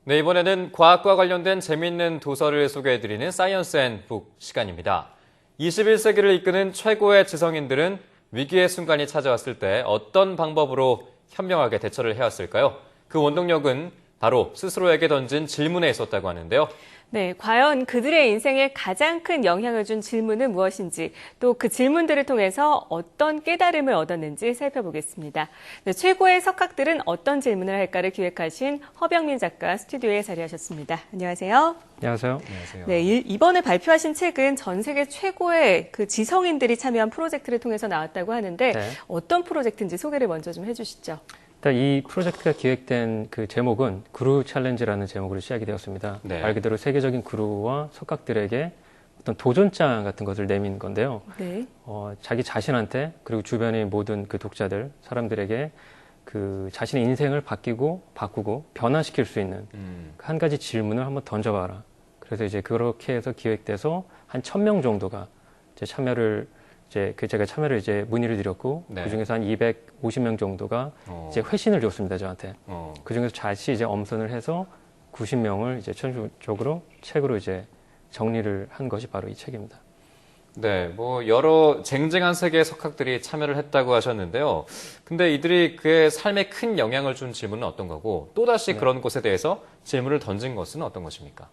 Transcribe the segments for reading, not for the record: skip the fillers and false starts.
네, 이번에는 과학과 관련된 재미있는 도서를 소개해드리는 사이언스 앤 북 시간입니다. 21세기를 이끄는 최고의 지성인들은 위기의 순간이 찾아왔을 때 어떤 방법으로 현명하게 대처를 해왔을까요? 그 원동력은 바로 스스로에게 던진 질문에 있었다고 하는데요. 네, 과연 그들의 인생에 가장 큰 영향을 준 질문은 무엇인지, 또 그 질문들을 통해서 어떤 깨달음을 얻었는지 살펴보겠습니다. 네, 최고의 석학들은 어떤 질문을 할까를 기획하신 허병민 작가 스튜디오에 자리하셨습니다. 안녕하세요. 안녕하세요. 안녕하세요. 네, 이번에 발표하신 책은 전 세계 최고의 그 지성인들이 참여한 프로젝트를 통해서 나왔다고 하는데 네. 어떤 프로젝트인지 소개를 먼저 좀 해주시죠. 일단 이 프로젝트가 기획된 그 제목은 구루 챌린지라는 제목으로 시작이 되었습니다. 네. 말 그대로 세계적인 구루와 석학들에게 어떤 도전장 같은 것을 내민 건데요. 네. 자기 자신한테 그리고 주변의 모든 그 독자들, 사람들에게 그 자신의 인생을 바꾸고 변화시킬 수 있는 한 가지 질문을 한번 던져봐라. 그래서 이제 그렇게 해서 기획돼서 한 1,000명 정도가 이제 제가 참여를 이제 문의를 드렸고, 네. 그 중에서 한 250명 정도가 이제 회신을 줬습니다, 저한테. 그 중에서 다시 이제 엄선을 해서 90명을 이제 최종적으로 책으로 이제 정리를 한 것이 바로 이 책입니다. 네, 뭐 여러 쟁쟁한 세계의 석학들이 참여를 했다고 하셨는데요. 근데 이들이 그의 삶에 큰 영향을 준 질문은 어떤 거고, 또다시 그런 것에 대해서 질문을 던진 것은 어떤 것입니까?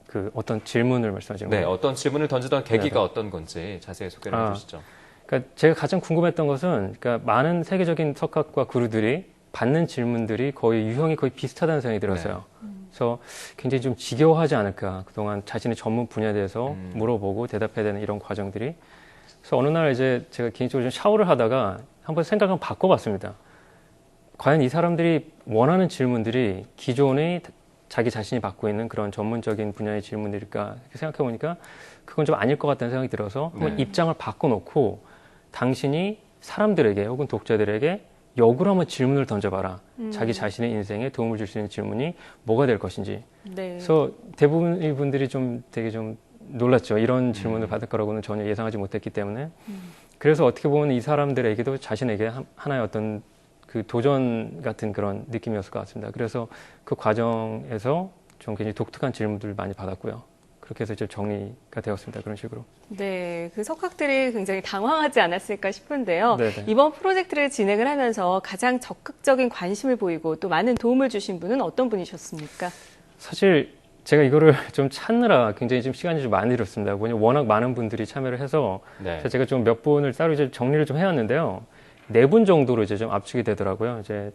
그 어떤 질문을 말씀하시는 네, 거예요? 어떤 질문을 던지던 계기가 네네. 어떤 건지 자세히 소개를 해주시죠. 그러니까 제가 가장 궁금했던 것은, 그러니까 많은 세계적인 석학과 구루들이 받는 질문들이 유형이 거의 비슷하다는 생각이 들었어요. 그래서 굉장히 좀 지겨워하지 않을까. 그동안 자신의 전문 분야에 대해서 물어보고 대답해야 되는 이런 과정들이. 그래서 어느 날 이제 제가 개인적으로 좀 샤워를 하다가 한번 생각을 바꿔봤습니다. 과연 이 사람들이 원하는 질문들이 기존의 자기 자신이 받고 있는 그런 전문적인 분야의 질문들일까 이렇게 생각해 보니까 그건 좀 아닐 것 같다는 생각이 들어서 한번 입장을 바꿔놓고 당신이 사람들에게 혹은 독자들에게 역으로 한번 질문을 던져봐라. 자기 자신의 인생에 도움을 줄 수 있는 질문이 뭐가 될 것인지. 네. 그래서 대부분의 분들이 되게 좀 놀랐죠. 이런 질문을 받을 거라고는 전혀 예상하지 못했기 때문에. 그래서 어떻게 보면 이 사람들에게도 자신에게 하나의 어떤 그 도전 같은 그런 느낌이었을 것 같습니다. 그래서 그 과정에서 좀 굉장히 독특한 질문들을 많이 받았고요. 그렇게 해서 이제 정리가 되었습니다. 그런 식으로. 네, 그 석학들이 굉장히 당황하지 않았을까 싶은데요. 네네. 이번 프로젝트를 진행을 하면서 가장 적극적인 관심을 보이고 또 많은 도움을 주신 분은 어떤 분이셨습니까? 사실 제가 이거를 좀 찾느라 굉장히 좀 시간이 좀 많이 들었습니다. 왜냐면 워낙 많은 분들이 참여를 해서 네. 제가 좀 몇 분을 따로 이제 정리를 좀 해왔는데요. 4분 정도로 이제 좀 압축이 되더라고요. 이제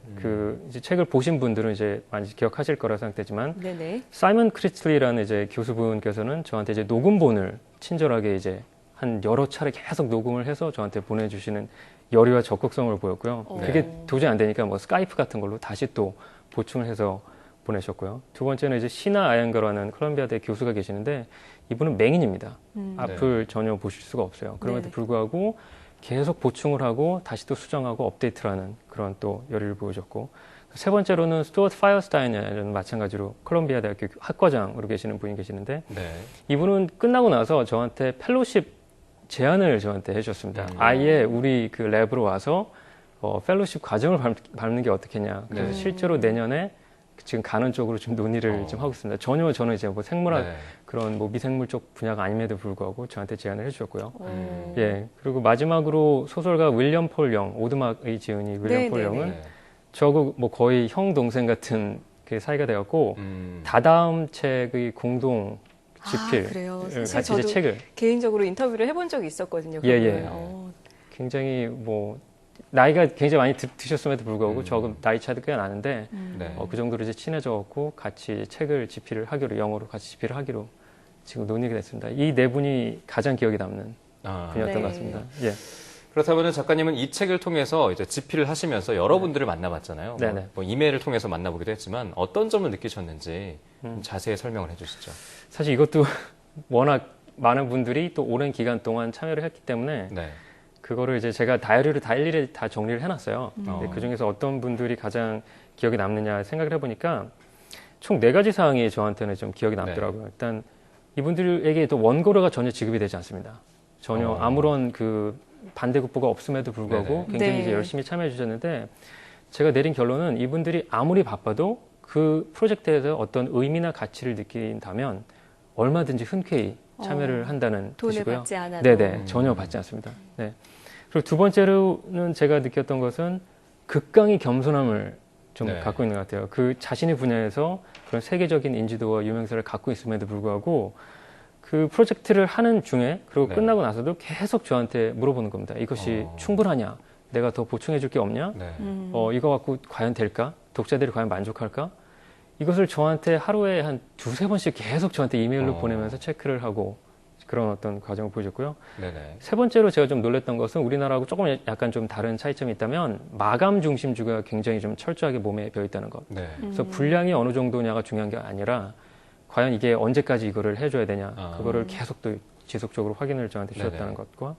책을 보신 분들은 이제 많이 기억하실 거라 생각되지만, 네네. 사이먼 크리틀리라는 이제 교수분께서는 저한테 이제 녹음본을 친절하게 이제 한 여러 차례 계속 녹음을 해서 저한테 보내주시는 열의와 적극성을 보였고요. 그게 도저히 안 되니까 뭐 스카이프 같은 걸로 다시 또 보충을 해서 보내셨고요. 두 번째는 이제 시나 아이언거라는 콜롬비아대 교수가 계시는데 이분은 맹인입니다. 앞을 전혀 보실 수가 없어요. 그럼에도 네네. 불구하고 계속 보충을 하고 다시 또 수정하고 업데이트를 하는 그런 또 열의를 보여줬고, 세 번째로는 스튜어트 파이어스타인이라는 마찬가지로 콜롬비아 대학교 학과장으로 계시는 분이 계시는데 네. 이분은 끝나고 나서 저한테 펠로십 제안을 저한테 해주셨습니다. 아예 우리 그 랩으로 와서 펠로십 과정을 밟는 게 어떻겠냐. 그래서 실제로 내년에 지금 가는 쪽으로 좀 논의를 좀 하고 있습니다. 전혀 저는 이제 뭐 생물학 그런 뭐 미생물 쪽 분야가 아님에도 불구하고 저한테 제안을 해주셨고요. 예. 그리고 마지막으로 소설가 윌리엄 폴 영, 오두막의 지은이 윌리엄 폴 영은 저하고 뭐 거의 형 동생 같은 그 사이가 되었고 다다음 책의 공동 집필 그래요. 사실 같이 저도 이제 책을 개인적으로 인터뷰를 해본 적이 있었거든요. 예. 굉장히 뭐 나이가 굉장히 많이 드셨음에도 불구하고 저하고 나이 차이도 꽤 나는데 그 정도로 이제 친해져갖고 같이 책을 집필을 하기로, 영어로 같이 집필을 하기로 지금 논의가 됐습니다. 이 네 분이 가장 기억에 남는 분이었던 것 같습니다. 예. 그렇다면 작가님은 이 책을 통해서 이제 집필을 하시면서 여러분들을 만나봤잖아요. 뭐 이메일을 통해서 만나보기도 했지만 어떤 점을 느끼셨는지 좀 자세히 설명을 해주시죠. 사실 이것도 워낙 많은 분들이 또 오랜 기간 동안 참여를 했기 때문에 그거를 이제 제가 다이어리를 다 일일이 다 정리를 해놨어요. 그 중에서 어떤 분들이 가장 기억에 남느냐 생각을 해보니까 총 4가지 사항이 저한테는 좀 기억에 남더라고요. 일단 이분들에게 또 원고료가 전혀 지급이 되지 않습니다. 전혀 아무런 그 반대급부가 없음에도 불구하고 굉장히 이제 열심히 참여해 주셨는데 제가 내린 결론은 이분들이 아무리 바빠도 그 프로젝트에서 어떤 의미나 가치를 느낀다면 얼마든지 흔쾌히 참여를 한다는 돈을 뜻이고요. 받지 않아도. 네네, 전혀 받지 않습니다. 네. 그리고 두 번째로는 제가 느꼈던 것은 극강의 겸손함을 좀 네. 갖고 있는 것 같아요. 그 자신의 분야에서 그런 세계적인 인지도와 유명세를 갖고 있음에도 불구하고 그 프로젝트를 하는 중에 그리고 네. 끝나고 나서도 계속 저한테 물어보는 겁니다. 이것이 충분하냐? 내가 더 보충해 줄 게 없냐? 네. 이거 갖고 과연 될까? 독자들이 과연 만족할까? 이것을 저한테 하루에 한 두세 번씩 계속 저한테 이메일로 보내면서 체크를 하고 그런 어떤 과정을 보여줬고요. 네네. 세 번째로 제가 좀 놀랐던 것은 우리나라하고 조금 약간 좀 다른 차이점이 있다면 마감 중심주가 굉장히 좀 철저하게 몸에 배어 있다는 것. 네. 그래서 분량이 어느 정도냐가 중요한 게 아니라 과연 이게 언제까지 이거를 해줘야 되냐. 그거를 계속 또 지속적으로 확인을 저한테 주셨다는 네네. 것과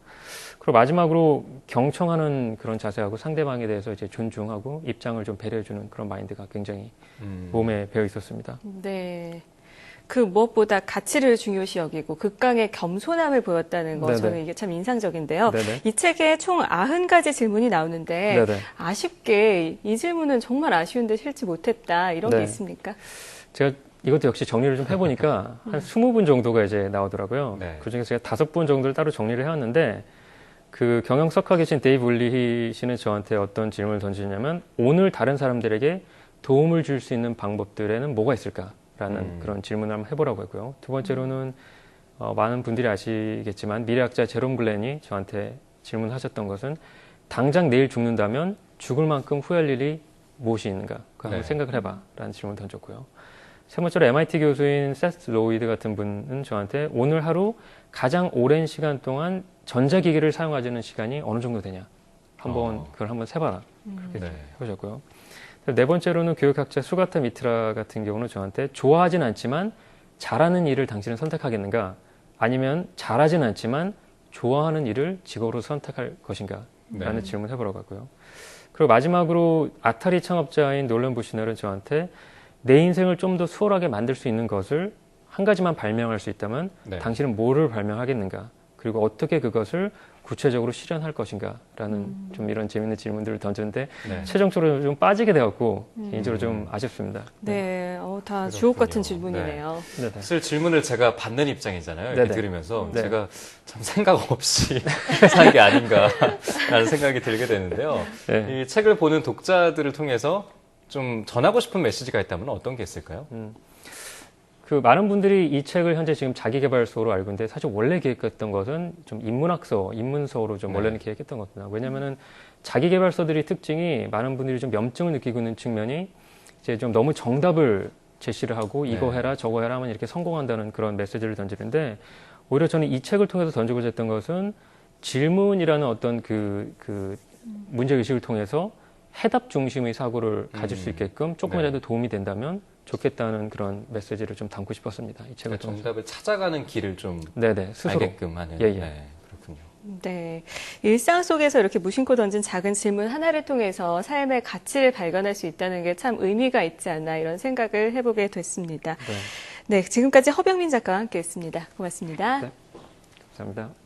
그리고 마지막으로 경청하는 그런 자세하고 상대방에 대해서 이제 존중하고 입장을 좀 배려해주는 그런 마인드가 굉장히 몸에 배어 있었습니다. 네. 그 무엇보다 가치를 중요시 여기고 극강의 겸손함을 보였다는 거 네네. 저는 이게 참 인상적인데요. 네네. 이 책에 총 90가지 질문이 나오는데 네네. 아쉽게 이 질문은 정말 아쉬운데 실지 못했다 이런 게 네. 있습니까? 제가 이것도 역시 정리를 좀 해보니까 한 20분 정도가 이제 나오더라고요. 네. 그중에서 제가 5분 정도를 따로 정리를 해왔는데 그 경영석학에 계신 데이브 울리히 씨는 저한테 어떤 질문을 던지냐면 오늘 다른 사람들에게 도움을 줄 수 있는 방법들에는 뭐가 있을까라는 그런 질문을 한번 해보라고 했고요. 두 번째로는 많은 분들이 아시겠지만 미래학자 제롬 글렌이 저한테 질문하셨던 것은 당장 내일 죽는다면 죽을 만큼 후회할 일이 무엇이 있는가? 그거 한번 네. 생각을 해봐라는 질문을 던졌고요. 세 번째로 MIT 교수인 세스 로이드 같은 분은 저한테 오늘 하루 가장 오랜 시간 동안 전자기기를 사용하는 시간이 어느 정도 되냐. 한번 그걸 한번 세봐라. 그렇게 네. 해보셨고요. 네 번째로는 교육학자 수가타 미트라 같은 경우는 저한테 좋아하진 않지만 잘하는 일을 당신은 선택하겠는가? 아니면 잘하진 않지만 좋아하는 일을 직업으로 선택할 것인가? 라는 질문을 해보라고 하고요. 그리고 마지막으로 아타리 창업자인 놀란 부시널은 저한테 내 인생을 좀 더 수월하게 만들 수 있는 것을 한 가지만 발명할 수 있다면 네. 당신은 뭐를 발명하겠는가? 그리고 어떻게 그것을 구체적으로 실현할 것인가? 라는 좀 이런 재밌는 질문들을 던졌는데 네. 최종적으로 좀 빠지게 되었고 개인적으로 좀 아쉽습니다. 네, 다 그렇군요. 주옥 같은 질문이네요. 네. 사실 질문을 제가 받는 입장이잖아요. 이렇게 네네. 들으면서 네. 제가 참 생각 없이 산 게 아닌가라는 생각이 들게 되는데요. 네. 이 책을 보는 독자들을 통해서 좀 전하고 싶은 메시지가 있다면 어떤 게 있을까요? 그 많은 분들이 이 책을 현재 지금 자기개발서로 알고 있는데 사실 원래 기획했던 것은 좀 인문학서, 인문서로 좀 원래는 기획했던 겁니다. 왜냐면은 자기개발서들의 특징이 많은 분들이 좀 염증을 느끼고 있는 측면이 이제 좀 너무 정답을 제시를 하고 이거 해라 저거 해라 하면 이렇게 성공한다는 그런 메시지를 던지는데 오히려 저는 이 책을 통해서 던지고자 했던 것은 질문이라는 어떤 그 문제의식을 통해서 해답 중심의 사고를 가질 수 있게끔 조금이라도 도움이 된다면 좋겠다는 그런 메시지를 좀 담고 싶었습니다. 이 책을 그러니까 통해서. 정답을 찾아가는 길을 좀 네네, 스스로. 알게끔 하는. 예, 예. 네, 그렇군요. 네. 일상 속에서 이렇게 무심코 던진 작은 질문 하나를 통해서 삶의 가치를 발견할 수 있다는 게 참 의미가 있지 않나 이런 생각을 해보게 됐습니다. 네, 네. 지금까지 허병민 작가와 함께 했습니다. 고맙습니다. 네. 감사합니다.